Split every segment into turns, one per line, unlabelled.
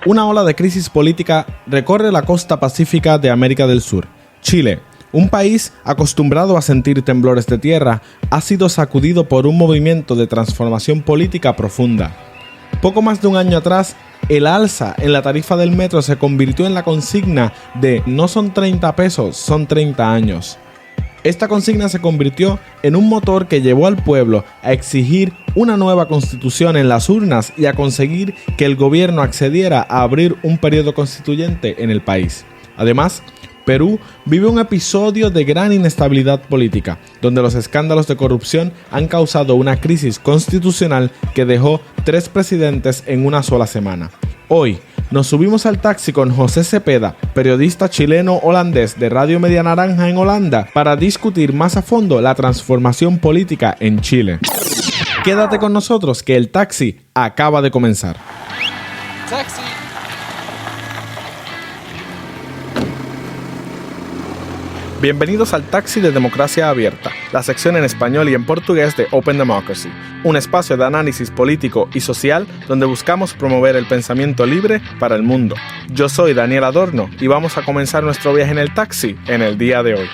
Una ola de crisis política recorre la costa pacífica de América del Sur. Chile, un país acostumbrado a sentir temblores de tierra, ha sido sacudido por un movimiento de transformación política profunda. Poco más de un año atrás, el alza en la tarifa del metro se convirtió en la consigna de no son 30 pesos, son 30 años. Esta consigna se convirtió en un motor que llevó al pueblo a exigir una nueva constitución en las urnas y a conseguir que el gobierno accediera a abrir un periodo constituyente en el país. Además, Perú vive un episodio de gran inestabilidad política, donde los escándalos de corrupción han causado una crisis constitucional que dejó 3 presidentes en una sola semana. Hoy, nos subimos al taxi con José Cepeda, periodista chileno-holandés de Radio Media Naranja en Holanda, para discutir más a fondo la transformación política en Chile. Quédate con nosotros que el taxi acaba de comenzar.
Taxi.
Bienvenidos al Taxi de Democracia Abierta, la sección en español y en portugués de Open Democracy, un espacio de análisis político y social donde buscamos promover el pensamiento libre para el mundo. Yo soy Daniel Adorno y vamos a comenzar nuestro viaje en el taxi en el día de hoy.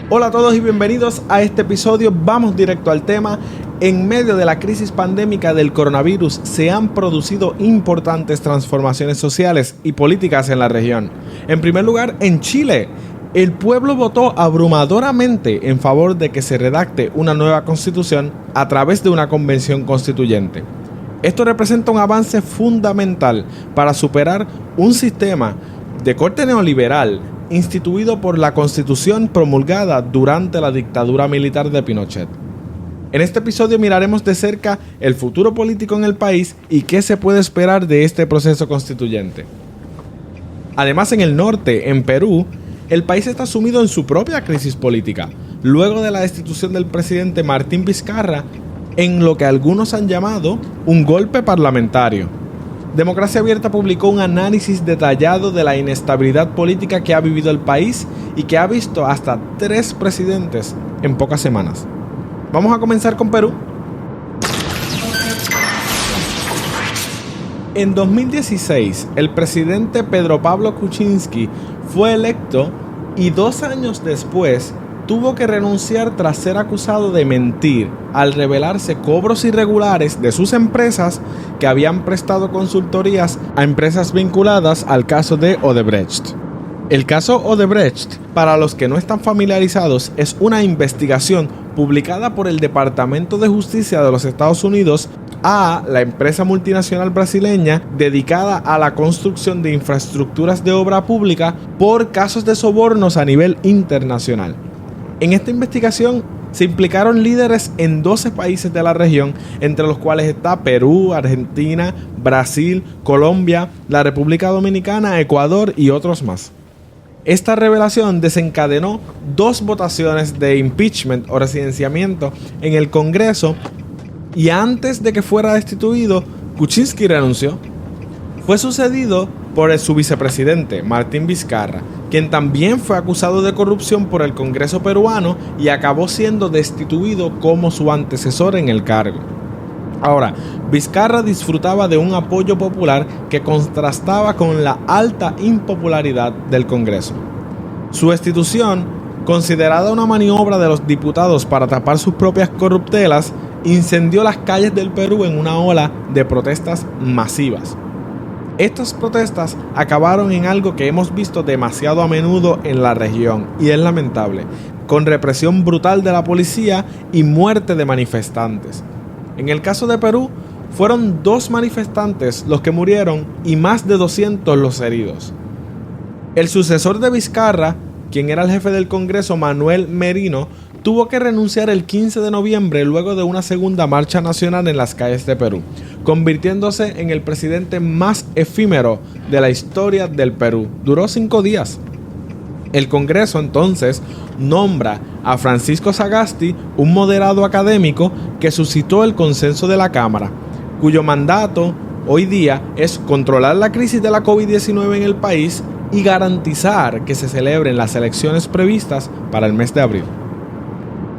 Hola a todos y bienvenidos a este episodio. Vamos directo al tema. En medio de la crisis pandémica del coronavirus se han producido importantes transformaciones sociales y políticas en la región. En primer lugar, en Chile, el pueblo votó abrumadoramente en favor de que se redacte una nueva constitución a través de una convención constituyente. Esto representa un avance fundamental para superar un sistema de corte neoliberal instituido por la Constitución promulgada durante la dictadura militar de Pinochet. En este episodio miraremos de cerca el futuro político en el país y qué se puede esperar de este proceso constituyente. Además, en el norte, en Perú, el país está sumido en su propia crisis política, luego de la destitución del presidente Martín Vizcarra, en lo que algunos han llamado un golpe parlamentario. Democracia Abierta publicó un análisis detallado de la inestabilidad política que ha vivido el país y que ha visto hasta 3 presidentes en pocas semanas. Vamos a comenzar con Perú. En 2016, el presidente Pedro Pablo Kuczynski fue electo y 2 años después tuvo que renunciar tras ser acusado de mentir al revelarse cobros irregulares de sus empresas que habían prestado consultorías a empresas vinculadas al caso de Odebrecht. El caso Odebrecht, para los que no están familiarizados, es una investigación publicada por el Departamento de Justicia de los Estados Unidos a la empresa multinacional brasileña dedicada a la construcción de infraestructuras de obra pública por casos de sobornos a nivel internacional. En esta investigación se implicaron líderes en 12 países de la región, entre los cuales está Perú, Argentina, Brasil, Colombia, la República Dominicana, Ecuador y otros más. Esta revelación desencadenó 2 votaciones de impeachment o residenciamiento en el Congreso y antes de que fuera destituido, Kuczynski renunció. Fue sucedido por su vicepresidente, Martín Vizcarra, quien también fue acusado de corrupción por el Congreso peruano y acabó siendo destituido como su antecesor en el cargo. Ahora, Vizcarra disfrutaba de un apoyo popular que contrastaba con la alta impopularidad del Congreso. Su destitución, considerada una maniobra de los diputados para tapar sus propias corruptelas, incendió las calles del Perú en una ola de protestas masivas. Estas protestas acabaron en algo que hemos visto demasiado a menudo en la región y es lamentable, con represión brutal de la policía y muerte de manifestantes. En el caso de Perú, fueron 2 manifestantes los que murieron y más de 200 los heridos. El sucesor de Vizcarra, quien era el jefe del Congreso, Manuel Merino, tuvo que renunciar el 15 de noviembre luego de una segunda marcha nacional en las calles de Perú, convirtiéndose en el presidente más efímero de la historia del Perú. Duró 5 días. El Congreso entonces nombra a Francisco Sagasti, un moderado académico que suscitó el consenso de la Cámara, cuyo mandato hoy día es controlar la crisis de la COVID-19 en el país y garantizar que se celebren las elecciones previstas para el mes de abril.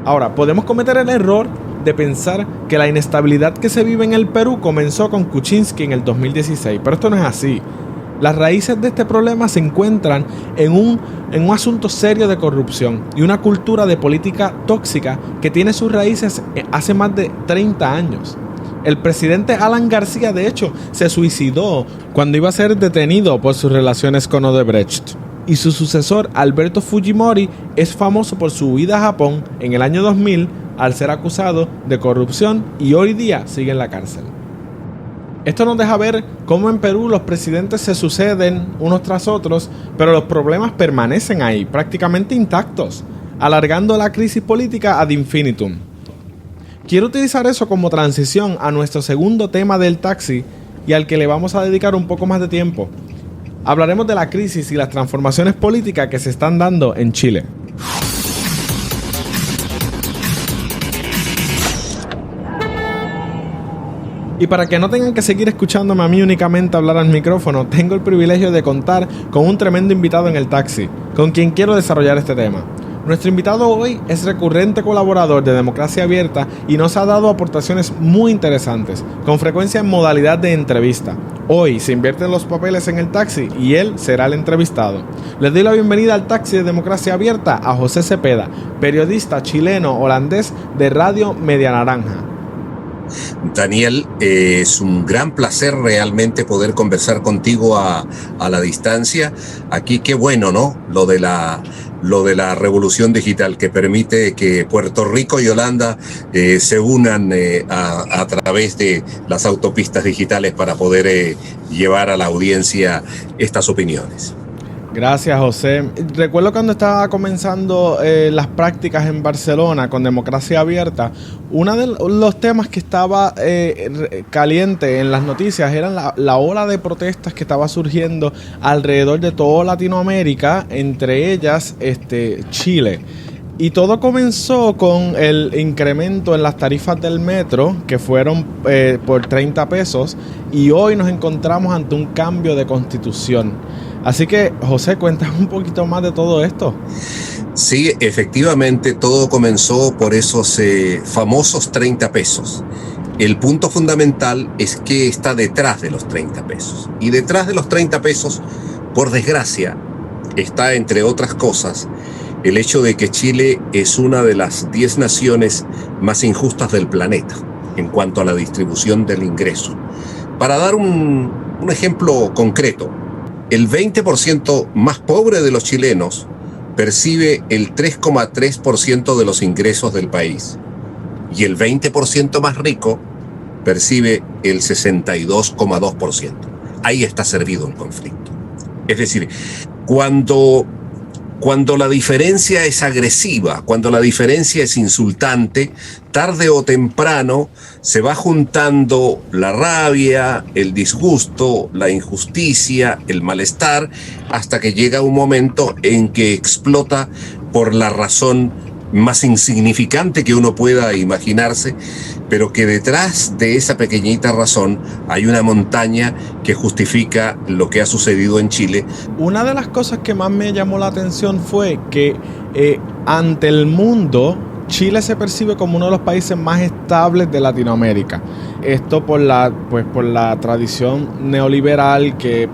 Ahora, podemos cometer el error de pensar que la inestabilidad que se vive en el Perú comenzó con Kuczynski en el 2016, pero esto no es así. Las raíces de este problema se encuentran en un asunto serio de corrupción y una cultura de política tóxica que tiene sus raíces hace más de 30 años. El presidente Alan García, de hecho, se suicidó cuando iba a ser detenido por sus relaciones con Odebrecht. Y su sucesor, Alberto Fujimori, es famoso por su huida a Japón en el año 2000 al ser acusado de corrupción y hoy día sigue en la cárcel. Esto nos deja ver cómo en Perú los presidentes se suceden unos tras otros, pero los problemas permanecen ahí, prácticamente intactos, alargando la crisis política ad infinitum. Quiero utilizar eso como transición a nuestro segundo tema del taxi y al que le vamos a dedicar un poco más de tiempo. Hablaremos de la crisis y las transformaciones políticas que se están dando en Chile. Y para que no tengan que seguir escuchándome a mí únicamente hablar al micrófono, tengo el privilegio de contar con un tremendo invitado en el taxi, con quien quiero desarrollar este tema. Nuestro invitado hoy es recurrente colaborador de Democracia Abierta y nos ha dado aportaciones muy interesantes, con frecuencia en modalidad de entrevista. Hoy se invierten los papeles en el taxi y él será el entrevistado. Les doy la bienvenida al taxi de Democracia Abierta a José Cepeda, periodista chileno-holandés de Radio Media Naranja.
Daniel, es un gran placer realmente poder conversar contigo a la distancia. Aquí qué bueno, ¿no? Lo de la revolución digital que permite que Puerto Rico y Holanda se unan a través de las autopistas digitales para poder llevar a la audiencia estas opiniones.
Gracias, José. Recuerdo cuando estaba comenzando las prácticas en Barcelona con Democracia Abierta, uno de los temas que estaba caliente en las noticias era la ola de protestas que estaba surgiendo alrededor de toda Latinoamérica, entre ellas Chile. Y todo comenzó con el incremento en las tarifas del metro, que fueron por 30 pesos, y hoy nos encontramos ante un cambio de constitución. Así que, José, cuéntame un poquito más de todo esto.
Sí, efectivamente, todo comenzó por esos famosos 30 pesos. El punto fundamental es que está detrás de los 30 pesos. Y detrás de los 30 pesos, por desgracia, está, entre otras cosas, el hecho de que Chile es una de las 10 naciones más injustas del planeta en cuanto a la distribución del ingreso. Para dar un ejemplo concreto, el 20% más pobre de los chilenos percibe el 3,3% de los ingresos del país y el 20% más rico percibe el 62,2%. Ahí está servido el conflicto. Es decir, cuando la diferencia es agresiva, cuando la diferencia es insultante, tarde o temprano se va juntando la rabia, el disgusto, la injusticia, el malestar, hasta que llega un momento en que explota por la razón más insignificante que uno pueda imaginarse, pero que detrás de esa pequeñita razón hay una montaña que justifica lo que ha sucedido en Chile.
Una de las cosas que más me llamó la atención fue que ante el mundo, Chile se percibe como uno de los países más estables de Latinoamérica. Esto por la tradición neoliberal que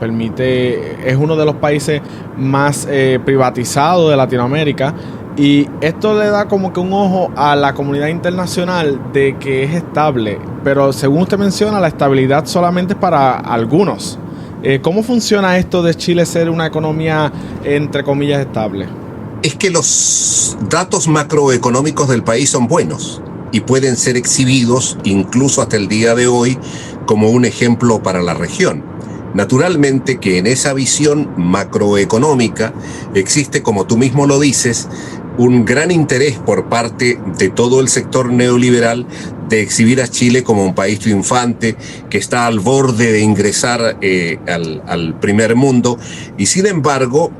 es uno de los países más privatizados de Latinoamérica. Y esto le da como que un ojo a la comunidad internacional de que es estable. Pero según usted menciona, la estabilidad solamente es para algunos. ¿Cómo funciona esto de Chile ser una economía, entre comillas, estable?
Es que los datos macroeconómicos del país son buenos y pueden ser exhibidos incluso hasta el día de hoy como un ejemplo para la región. Naturalmente que en esa visión macroeconómica existe, como tú mismo lo dices, un gran interés por parte de todo el sector neoliberal de exhibir a Chile como un país triunfante que está al borde de ingresar al primer mundo. Y sin embargo,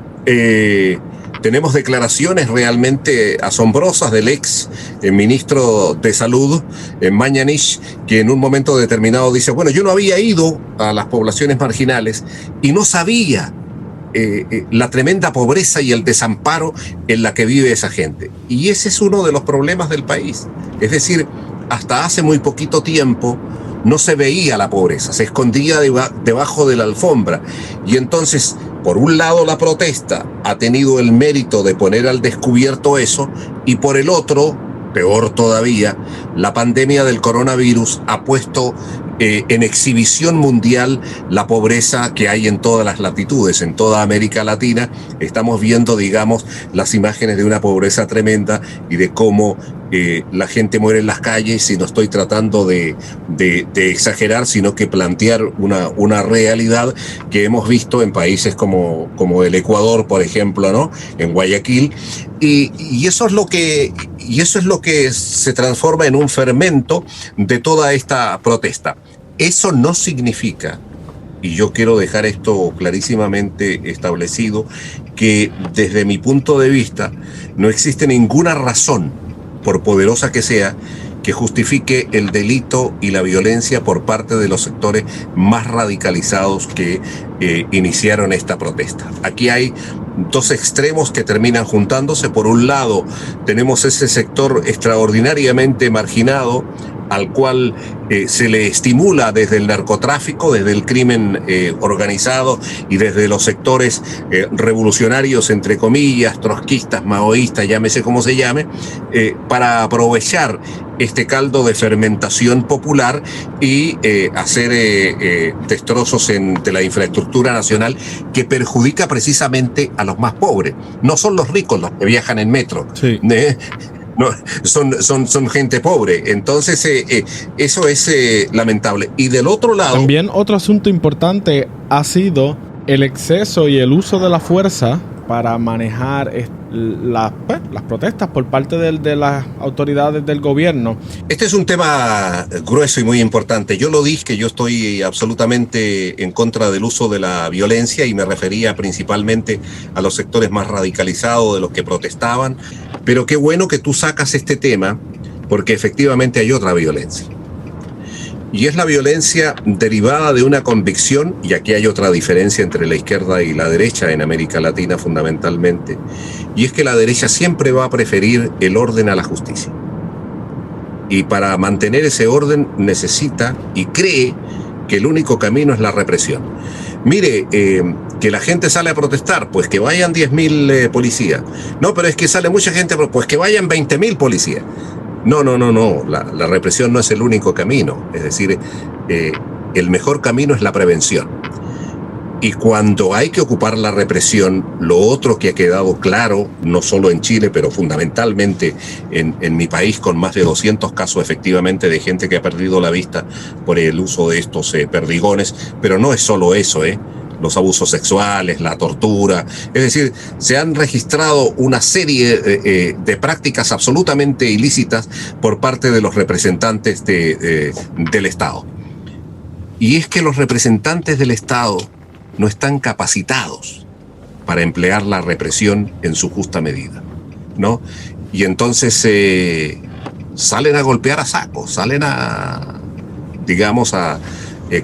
tenemos declaraciones realmente asombrosas del ex ministro de Salud, Mañanich, que en un momento determinado dice, bueno, yo no había ido a las poblaciones marginales y no sabía la tremenda pobreza y el desamparo en la que vive esa gente. Y ese es uno de los problemas del país. Es decir, hasta hace muy poquito tiempo no se veía la pobreza, se escondía debajo de la alfombra. Y entonces, por un lado, la protesta ha tenido el mérito de poner al descubierto eso, y por el otro, peor todavía, la pandemia del coronavirus ha puesto en exhibición mundial la pobreza que hay en todas las latitudes, en toda América Latina. Estamos viendo, digamos, las imágenes de una pobreza tremenda y de cómo la gente muere en las calles, y no estoy tratando de exagerar, sino que plantear una realidad que hemos visto en países como el Ecuador, por ejemplo, ¿no? En Guayaquil, y eso es lo que se transforma en un fermento de toda esta protesta. Eso no significa, y yo quiero dejar esto clarísimamente establecido, que desde mi punto de vista no existe ninguna razón, por poderosa que sea, que justifique el delito y la violencia por parte de los sectores más radicalizados que iniciaron esta protesta. Aquí hay dos extremos que terminan juntándose. Por un lado, tenemos ese sector extraordinariamente marginado, al cual se le estimula desde el narcotráfico, desde el crimen organizado y desde los sectores revolucionarios, entre comillas, trotskistas, maoístas, llámese como se llame, para aprovechar este caldo de fermentación popular y hacer destrozos de la infraestructura nacional, que perjudica precisamente a los más pobres. No son los ricos los que viajan en metro. Sí. No, son gente pobre. Entonces, eso es lamentable. Y del otro lado...
También otro asunto importante ha sido el exceso y el uso de la fuerza para manejar las protestas por parte de las autoridades del gobierno.
Este es un tema grueso y muy importante. Yo lo dije, que yo estoy absolutamente en contra del uso de la violencia, y me refería principalmente a los sectores más radicalizados de los que protestaban. Pero qué bueno que tú sacas este tema, porque efectivamente hay otra violencia. Y es la violencia derivada de una convicción, y aquí hay otra diferencia entre la izquierda y la derecha en América Latina fundamentalmente, y es que la derecha siempre va a preferir el orden a la justicia. Y para mantener ese orden necesita y cree que el único camino es la represión. Mire, que la gente sale a protestar, pues que vayan 10.000 policías. No, pero es que sale mucha gente, pues que vayan 20.000 policías. No. La represión no es el único camino. Es decir, el mejor camino es la prevención. Y cuando hay que ocupar la represión, lo otro que ha quedado claro, no solo en Chile, pero fundamentalmente en mi país, con más de 200 casos efectivamente de gente que ha perdido la vista por el uso de estos perdigones, pero no es solo eso, los abusos sexuales, la tortura. Es decir, se han registrado una serie de prácticas absolutamente ilícitas por parte de los representantes del Estado. Y es que los representantes del Estado no están capacitados para emplear la represión en su justa medida, ¿no? Y entonces salen a golpear a saco, salen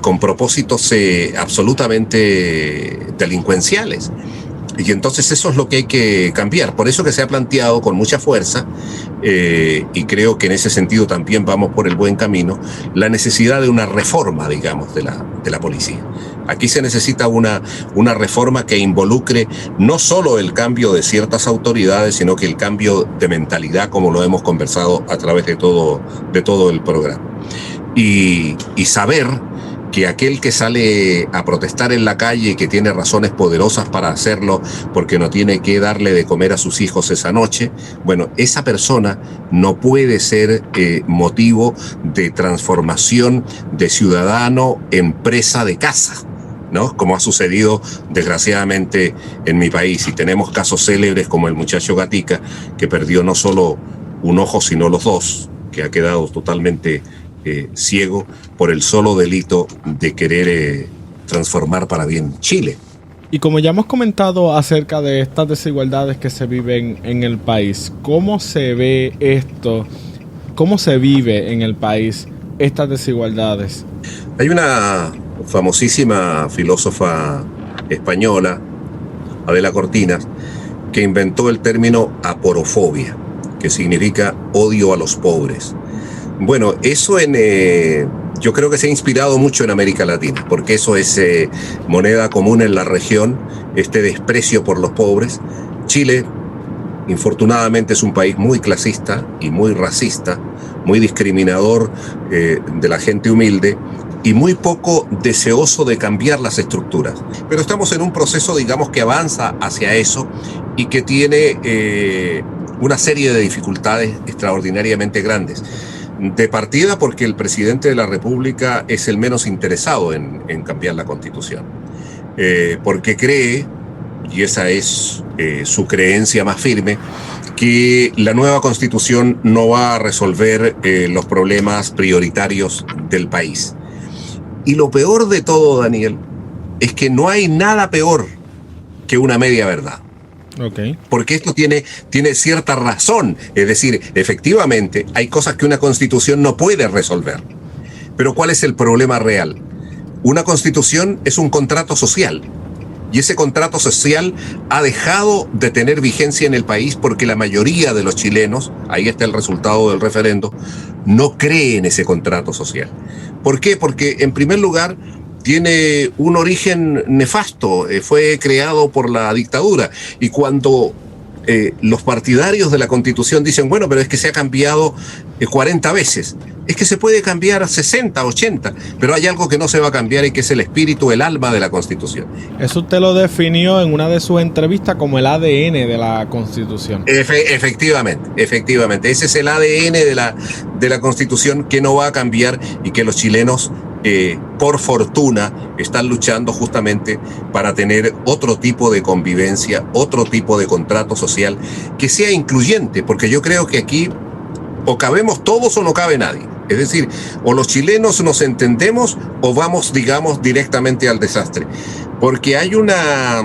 con propósitos absolutamente delincuenciales. Y entonces eso es lo que hay que cambiar. Por eso que se ha planteado con mucha fuerza, y creo que en ese sentido también vamos por el buen camino, la necesidad de una reforma, digamos, de la policía. Aquí se necesita una reforma que involucre no solo el cambio de ciertas autoridades, sino que el cambio de mentalidad, como lo hemos conversado a través de todo el programa. Y saber que aquel que sale a protestar en la calle y que tiene razones poderosas para hacerlo porque no tiene que darle de comer a sus hijos esa noche, bueno, esa persona no puede ser motivo de transformación de ciudadano en presa de casa, ¿no? Como ha sucedido desgraciadamente en mi país. Y tenemos casos célebres como el muchacho Gatica, que perdió no solo un ojo sino los dos, que ha quedado totalmente ciego por el solo delito de querer transformar para bien Chile.
Y como ya hemos comentado acerca de estas desigualdades que se viven en el país, ¿cómo se ve esto? ¿Cómo se vive en el país estas desigualdades?
Hay una famosísima filósofa española, Adela Cortinas, que inventó el término aporofobia, que significa odio a los pobres. Bueno, eso yo creo que se ha inspirado mucho en América Latina, porque eso es moneda común en la región, este desprecio por los pobres. Chile, infortunadamente, es un país muy clasista y muy racista, muy discriminador de la gente humilde y muy poco deseoso de cambiar las estructuras. Pero estamos en un proceso, digamos, que avanza hacia eso y que tiene una serie de dificultades extraordinariamente grandes. De partida porque el presidente de la República es el menos interesado en cambiar la Constitución. Porque cree, y esa es su creencia más firme, que la nueva Constitución no va a resolver los problemas prioritarios del país. Y lo peor de todo, Daniel, es que no hay nada peor que una media verdad.
Okay.
Porque esto tiene cierta razón. Es decir, efectivamente, hay cosas que una constitución no puede resolver. Pero ¿cuál es el problema real? Una constitución es un contrato social. Y ese contrato social ha dejado de tener vigencia en el país porque la mayoría de los chilenos, ahí está el resultado del referendo, no cree en ese contrato social. ¿Por qué? Porque, en primer lugar, tiene un origen nefasto, fue creado por la dictadura. Y cuando los partidarios de la Constitución dicen, bueno, pero es que se ha cambiado 40 veces, es que se puede cambiar 60, 80, pero hay algo que no se va a cambiar y que es el espíritu, el alma de la Constitución.
Eso usted lo definió en una de sus entrevistas como el ADN de la Constitución.
Efectivamente. Ese es el ADN de la Constitución que no va a cambiar y que los chilenos, por fortuna, están luchando justamente para tener otro tipo de convivencia, otro tipo de contrato social que sea incluyente, porque yo creo que aquí o cabemos todos o no cabe nadie. Es decir, o los chilenos nos entendemos o vamos, digamos, directamente al desastre. Porque hay una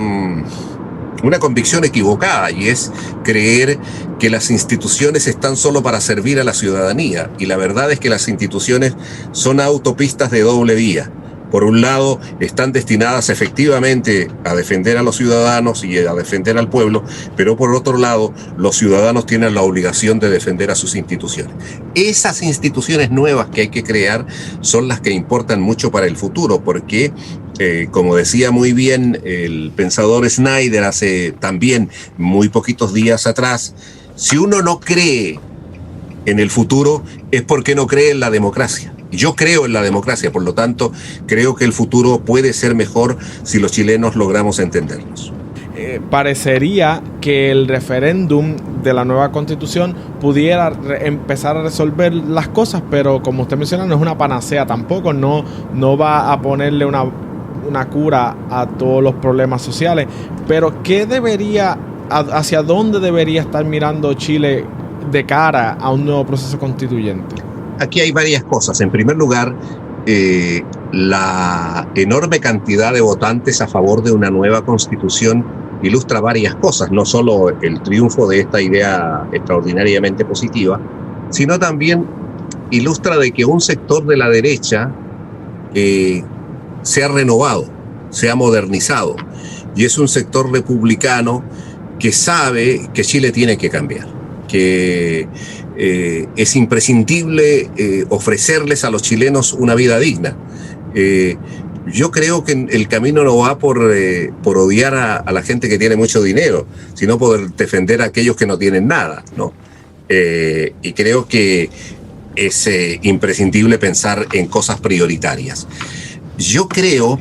convicción equivocada y es creer que las instituciones están solo para servir a la ciudadanía. Y la verdad es que las instituciones son autopistas de doble vía. Por un lado, están destinadas efectivamente a defender a los ciudadanos y a defender al pueblo, pero por otro lado, los ciudadanos tienen la obligación de defender a sus instituciones. Esas instituciones nuevas que hay que crear son las que importan mucho para el futuro, porque, como decía muy bien el pensador Snyder hace también muy poquitos días atrás, si uno no cree en el futuro es porque no cree en la democracia. Yo creo en la democracia, por lo tanto, creo que el futuro puede ser mejor si los chilenos logramos entendernos.
Parecería que el referéndum de la nueva Constitución pudiera empezar a resolver las cosas, pero como usted menciona, no es una panacea tampoco, no va a ponerle una cura a todos los problemas sociales. Pero ¿hacia dónde debería estar mirando Chile de cara a un nuevo proceso constituyente?
Aquí hay varias cosas. En primer lugar, la enorme cantidad de votantes a favor de una nueva constitución ilustra varias cosas, no solo el triunfo de esta idea extraordinariamente positiva, sino también ilustra de que un sector de la derecha se ha renovado, se ha modernizado, y es un sector republicano que sabe que Chile tiene que cambiar, que es imprescindible ofrecerles a los chilenos una vida digna. Yo creo que el camino no va por odiar a la gente que tiene mucho dinero, sino por defender a aquellos que no tienen nada, ¿no? Y creo que es imprescindible pensar en cosas prioritarias. Yo creo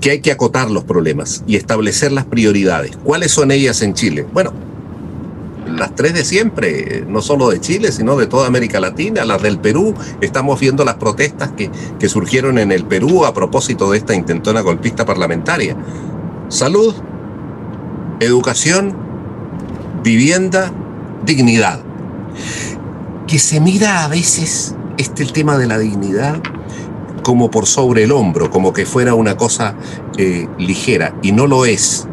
que hay que acotar los problemas y establecer las prioridades. ¿Cuáles son ellas en Chile? Bueno, las tres de siempre, no solo de Chile, sino de toda América Latina, las del Perú. Estamos viendo las protestas que surgieron en el Perú a propósito de esta intentona golpista parlamentaria. Salud, educación, vivienda, dignidad. Que se mira a veces el tema de la dignidad como por sobre el hombro, como que fuera una cosa ligera, y no lo es.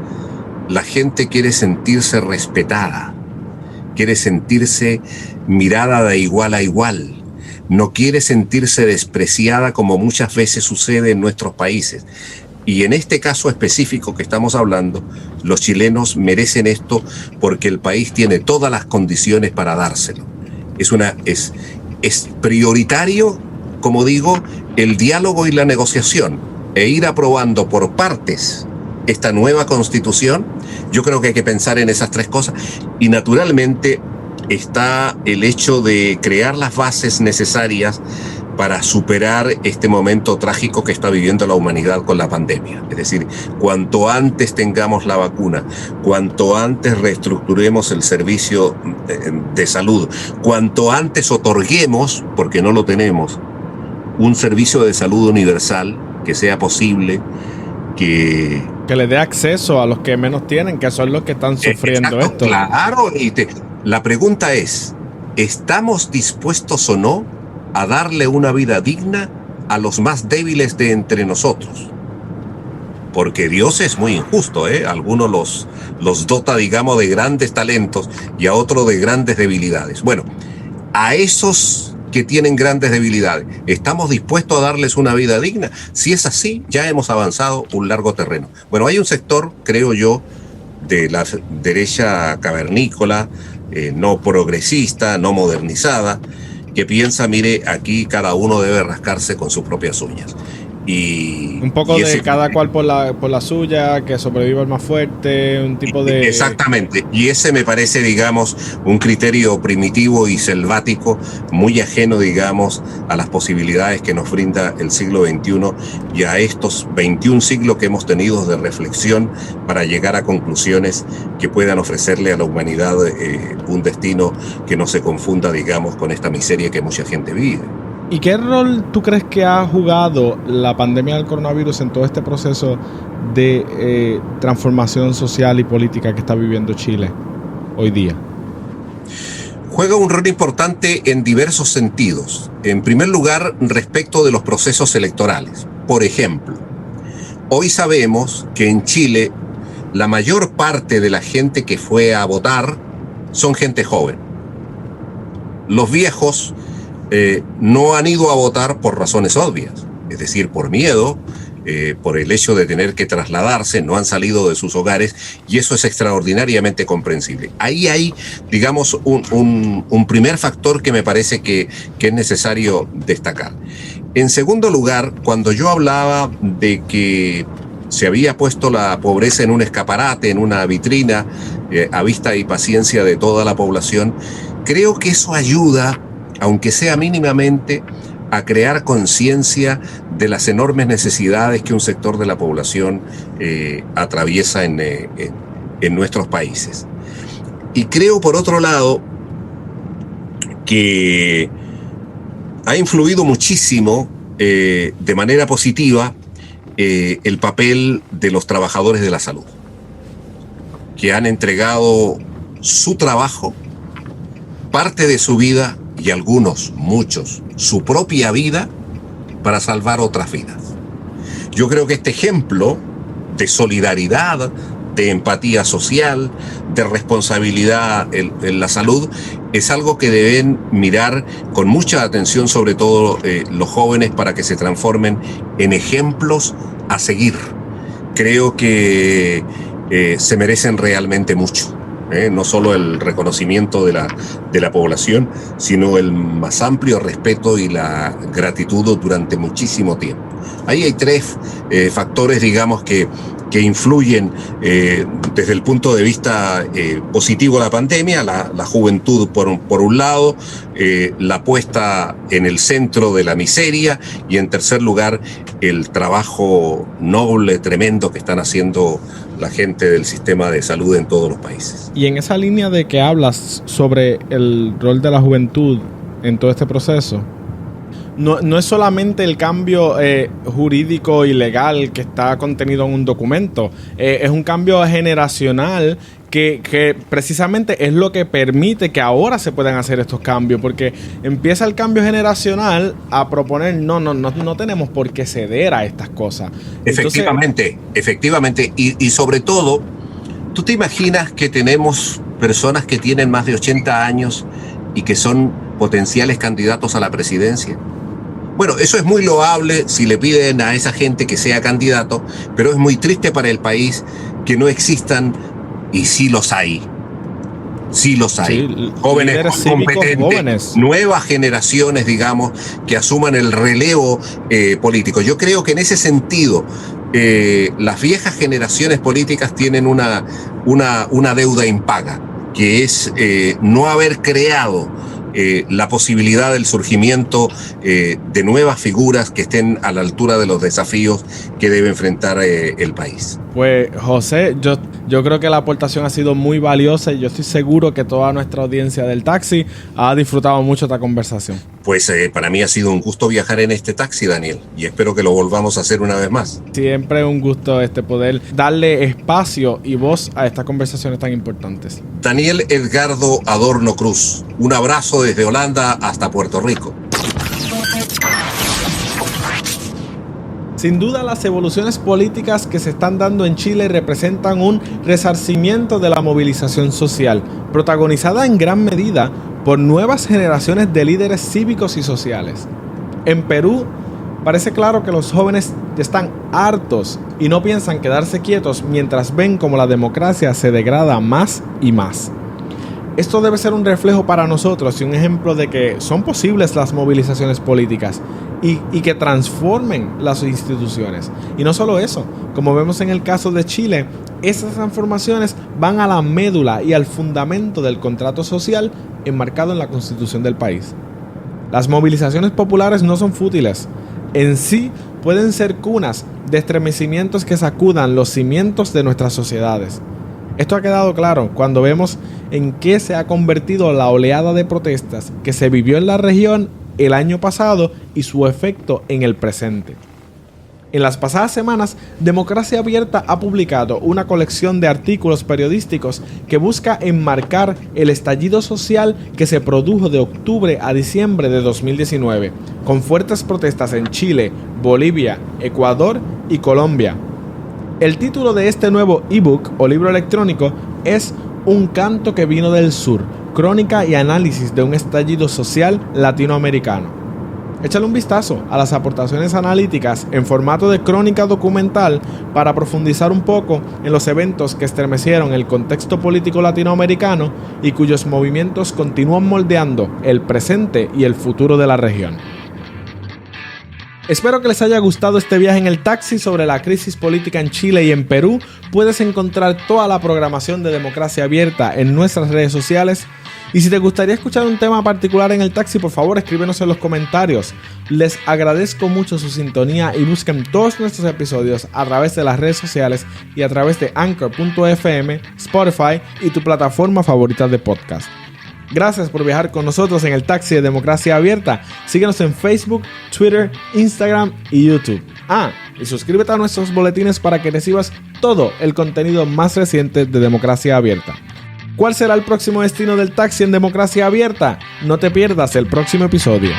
La gente quiere sentirse respetada, quiere sentirse mirada de igual a igual, no quiere sentirse despreciada como muchas veces sucede en nuestros países. Y en este caso específico que estamos hablando, los chilenos merecen esto porque el país tiene todas las condiciones para dárselo. es prioritario, como digo, el diálogo y la negociación, e ir aprobando por partes esta nueva constitución. Yo creo que hay que pensar en esas tres cosas, y naturalmente está el hecho de crear las bases necesarias para superar este momento trágico que está viviendo la humanidad con la pandemia. Es decir, cuanto antes tengamos la vacuna, cuanto antes reestructuremos el servicio de salud, cuanto antes otorguemos, porque no lo tenemos, un servicio de salud universal que sea posible, que
le dé acceso a los que menos tienen, que son los que están sufriendo.
Exacto,
esto.
Claro, la pregunta es, ¿estamos dispuestos o no a darle una vida digna a los más débiles de entre nosotros? Porque Dios es muy injusto, Algunos los dota, digamos, de grandes talentos y a otros de grandes debilidades. Bueno, a esos que tienen grandes debilidades, ¿estamos dispuestos a darles una vida digna? Si es así, ya hemos avanzado un largo terreno. Bueno, hay un sector, creo yo, de la derecha cavernícola, no progresista, no modernizada, que piensa, mire, aquí cada uno debe rascarse con sus propias uñas. Y
un poco de cada cual por la suya, que sobreviva el más fuerte, un tipo de...
Exactamente, y ese me parece, digamos, un criterio primitivo y selvático, muy ajeno, digamos, a las posibilidades que nos brinda el siglo XXI y a estos 21 siglos que hemos tenido de reflexión para llegar a conclusiones que puedan ofrecerle a la humanidad un destino que no se confunda, digamos, con esta miseria que mucha gente vive.
¿Y qué rol tú crees que ha jugado la pandemia del coronavirus en todo este proceso de transformación social y política que está viviendo Chile hoy día?
Juega un rol importante en diversos sentidos. En primer lugar, respecto de los procesos electorales. Por ejemplo, hoy sabemos que en Chile la mayor parte de la gente que fue a votar son gente joven. Los viejos no han ido a votar por razones obvias, es decir, por miedo, por el hecho de tener que trasladarse, no han salido de sus hogares, y eso es extraordinariamente comprensible. Ahí hay, digamos, un primer factor que me parece que es necesario destacar. En segundo lugar, cuando yo hablaba de que se había puesto la pobreza en un escaparate, en una vitrina, a vista y paciencia de toda la población, creo que eso ayuda, aunque sea mínimamente, a crear conciencia de las enormes necesidades que un sector de la población atraviesa en nuestros países. Y creo, por otro lado, que ha influido muchísimo de manera positiva el papel de los trabajadores de la salud, que han entregado su trabajo, parte de su vida, y algunos, muchos, su propia vida para salvar otras vidas. Yo creo que este ejemplo de solidaridad, de empatía social, de responsabilidad en la salud, es algo que deben mirar con mucha atención, sobre todo los jóvenes, para que se transformen en ejemplos a seguir. Creo que se merecen realmente mucho. No solo el reconocimiento de la población, sino el más amplio respeto y la gratitud durante muchísimo tiempo. Ahí hay tres factores, digamos, que influyen desde el punto de vista positivo de la pandemia: la juventud por un lado, la puesta en el centro de la miseria, y en tercer lugar el trabajo noble, tremendo que están haciendo la gente del sistema de salud en todos los países.
Y en esa línea de que hablas sobre el rol de la juventud en todo este proceso, no es solamente el cambio jurídico y legal que está contenido en un documento, es un cambio generacional que precisamente es lo que permite que ahora se puedan hacer estos cambios, porque empieza el cambio generacional a proponer no tenemos por qué ceder a estas cosas.
Efectivamente, y sobre todo, ¿tú te imaginas que tenemos personas que tienen más de 80 años y que son potenciales candidatos a la presidencia? Bueno, eso es muy loable si le piden a esa gente que sea candidato, pero es muy triste para el país que no existan, y sí los hay, Sí los hay.
Sí,
Jóvenes competentes,
jóvenes.
nuevas generaciones, digamos, que asuman el relevo político. Yo creo que en ese sentido, las viejas generaciones políticas tienen una deuda impaga, que es no haber creado la posibilidad del surgimiento de nuevas figuras que estén a la altura de los desafíos que debe enfrentar el país.
Pues José, yo creo que la aportación ha sido muy valiosa y yo estoy seguro que toda nuestra audiencia del taxi ha disfrutado mucho esta conversación.
Pues para mí ha sido un gusto viajar en este taxi, Daniel, y espero que lo volvamos a hacer una vez más.
Siempre un gusto poder darle espacio y voz a estas conversaciones tan importantes.
Daniel Edgardo Adorno Cruz, un abrazo desde Holanda hasta Puerto Rico.
Sin duda, las evoluciones políticas que se están dando en Chile representan un resarcimiento de la movilización social, protagonizada en gran medida por nuevas generaciones de líderes cívicos y sociales. En Perú, parece claro que los jóvenes están hartos y no piensan quedarse quietos mientras ven cómo la democracia se degrada más y más. Esto debe ser un reflejo para nosotros y un ejemplo de que son posibles las movilizaciones políticas y que transformen las instituciones. Y no solo eso, como vemos en el caso de Chile, esas transformaciones van a la médula y al fundamento del contrato social enmarcado en la Constitución del país. Las movilizaciones populares no son fútiles. En sí pueden ser cunas de estremecimientos que sacudan los cimientos de nuestras sociedades. Esto ha quedado claro cuando vemos en qué se ha convertido la oleada de protestas que se vivió en la región el año pasado y su efecto en el presente. En las pasadas semanas, Democracia Abierta ha publicado una colección de artículos periodísticos que busca enmarcar el estallido social que se produjo de octubre a diciembre de 2019, con fuertes protestas en Chile, Bolivia, Ecuador y Colombia. El título de este nuevo ebook o libro electrónico es Un canto que vino del sur, crónica y análisis de un estallido social latinoamericano. Échale un vistazo a las aportaciones analíticas en formato de crónica documental para profundizar un poco en los eventos que estremecieron el contexto político latinoamericano y cuyos movimientos continúan moldeando el presente y el futuro de la región. Espero que les haya gustado este viaje en el taxi sobre la crisis política en Chile y en Perú. Puedes encontrar toda la programación de Democracia Abierta en nuestras redes sociales. Y si te gustaría escuchar un tema particular en el taxi, por favor escríbenos en los comentarios. Les agradezco mucho su sintonía y busquen todos nuestros episodios a través de las redes sociales y a través de Anchor.fm, Spotify y tu plataforma favorita de podcast. Gracias por viajar con nosotros en el taxi de Democracia Abierta. Síguenos en Facebook, Twitter, Instagram y YouTube. Y suscríbete a nuestros boletines para que recibas todo el contenido más reciente de Democracia Abierta. ¿Cuál será el próximo destino del taxi en Democracia Abierta? No te pierdas el próximo episodio.